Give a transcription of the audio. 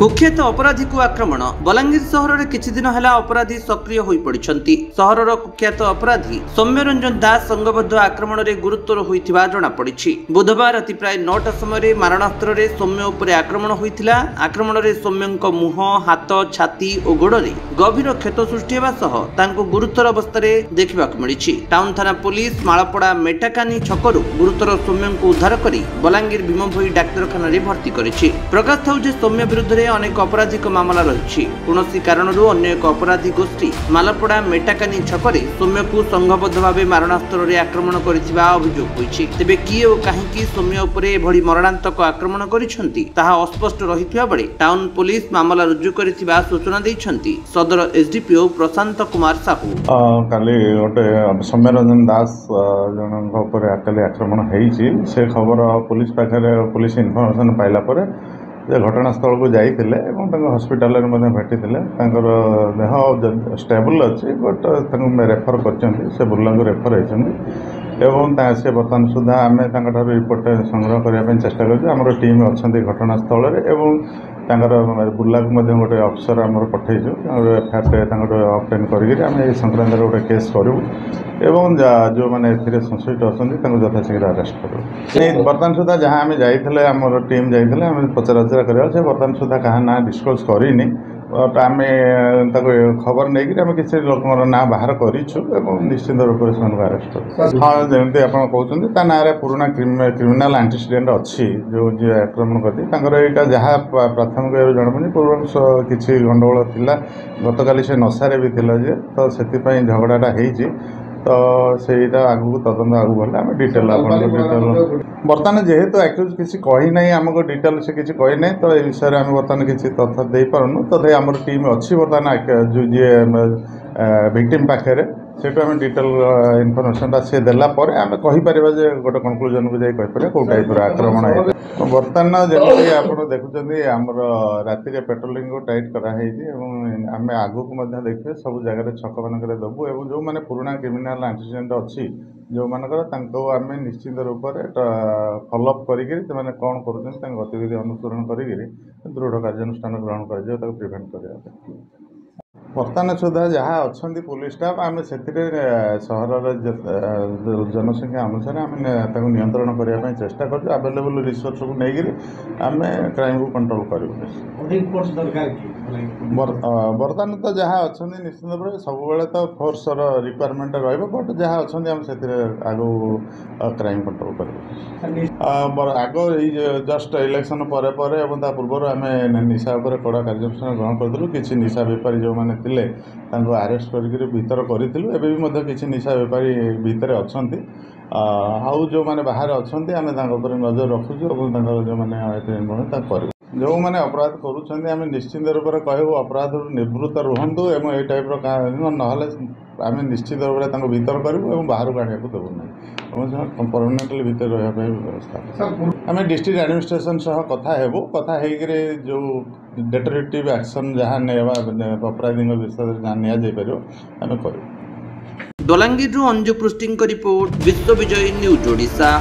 कुख्यात अपराधी को आक्रमण बलांगीर सहर में किछि दिन है अपराधी सक्रिय हो पड़ती। सहरर कुख्यात अपराधी सौम्यरंजन दास संगबद्ध आक्रमण में गुरुतर होता जमापड़ी। बुधवार राति प्राय 9टा समय मारणास्त्र में सौम्य उपर आक्रमण होता। आक्रमण में सौम्य मुह हाथ छाती और गोड़ में गभीर क्षत सृष्टि होगा गुरुतर अवस्था देखा मिली। टाउन थाना पुलिस मालपड़ा मेटाकानी छकरू गुरुतर सौम्य को उद्धार कर बलांगीर भीमभोई डाक्तरखाना भर्ती करिछि। प्रकाश थाउ जे सौम्य विरुद्ध अनेक आपराधिक मामला रही। कौन कारण अन्य एक अपराधी गोष्ठी मालपड़ा मेटाकानी छकरे सौम्य को संघबद्ध भाव मारणास्त्र आक्रमण करथिबा अभियोग होईछि। तेबे किए और काहेकि सौम्य उपरे एभली मरणांतक आक्रमण करिसेंती ताहा अस्पष्ट रहिथिबा बेले टाउन पुलिस मामला रुजु करथिबा सूचना दैछंती सदर एसडीपीओ प्रशांत कुमार साहू। काली गोटे सौम्यरंजन दास जनक उपरे काली आक्रमण होईछि से खबर पुलिस पाखरे पुलिस इनफॉरमेशन पाइला परे घटनास्थल को जाते हस्पिटाल भेटी देह स्टेबल अच्छी बट रेफर कर बुर्ला को रेफर होती से बर्तमान सुधा आम रिपोर्ट संग्रह करने चेष्टा कर टीम अच्छा घटनास्थल बुर्ला को गोटे अफिसर आम पठेचु एफआईआर ऑब्टेन कर संक्रांत गोटे केस करूँ एवं जो मैंने संश्लिष्ट अच्छा यथाशीघ्र अरेस्ट करूँ। बर्तमान सुधा जहाँ आम जाइए आम टीम जाइए आम पचराउचरा कर बर्तमान सुधा क्या ना डिस्क्लोज करनी बट आम खबर नहीं आम किसी लोक ना बाहर करूँ निश्चित रूप से अरेस्ट कर। हाँ जमी आप कहते ना पुराना क्रिमिनाल एंटीसीडेंट अच्छी जो जी आक्रमण कर जहाँ प्राथमिक जनापड़ी पूर्व किसी गंडगोल थिला गतकाली से नशारे भी थिला जे तो से झगड़ाटा होती तो सहीटा आगू तदंत आगू गले आम डिटेल बर्तमान जेहेतु एक्यूज किसी कही ना आमको डिटेल से किसी कही ना तो ये विषय में आम बर्तमान किसी तथ्य दे पारूँ तो आम टीम अच्छी बर्तमान जो जी विक्टिम पाखे से आम डिटेल इनफर्मेशन सी देलापर आम कहीपर गोटे कनक्लूजन को जापर कौ टाइप आक्रमण है। बर्तमान जमी आप देखुं आमर राति पेट्रोलिंग को टाइट कराई आम आगू को देखिए सब जगह छक मानक देवु और जो मैंने पुराना क्रिमिनाल एंटीसीडेंट अच्छी जो मानकर आम निश्चित रूप से फॉलोअप करें कौन कर गतिविधि अनुसरण कर दृढ़ कार्यानुष्ठान ग्रहण कर प्रिभेंट कर। बर्तमान सुधा जहाँ अच्छा पुलिस स्टाफ आम से सहर जनसंख्या अनुसार आम नियंत्रण करने चेष्टा कर अवेलेबल रिसोर्स को लेकर आम क्राइम को कंट्रोल कर। बर्तमान तो जहाँ अच्छा निश्चित भाव सब तो फोर्स रिक्वायरमेंट रट जहाँ अच्छा आम से आगू क्राइम कंट्रोल कर। आग जस्ट इलेक्शन पर पूर्व आम निशा कड़ा कार्यानुष्ठान ग्रहण करूँ किसी निशा बेपारी जो मैंने थे अरेस्ट कर भीतर करूँ किसी निशा बेपारी भितर अच्छा आउ जो मैंने बाहर अच्छा आम नजर रखुचु और जो मैंने कर जो मैंने अपराध करुँच निश्चित रूप से कहूँ अपराध निवृत्त रुहतु और ये टाइप ना आम निश्चित रूप से भीतर करूँ और बाहर को आने को देवु ना परमानेंटली भीतर रहा व्यवस्था आम डिस्ट्रिक्ट एडमिनिस्ट्रेशन सह कथा हेबु कथा होकर जो डेटरेटिव एक्शन जहाँ अपराधी विषय जहाँ नि आम करूँ। बलांगीर अंजु पृष्टि रिपोर्ट विश्व विजय न्यूज ओडिशा।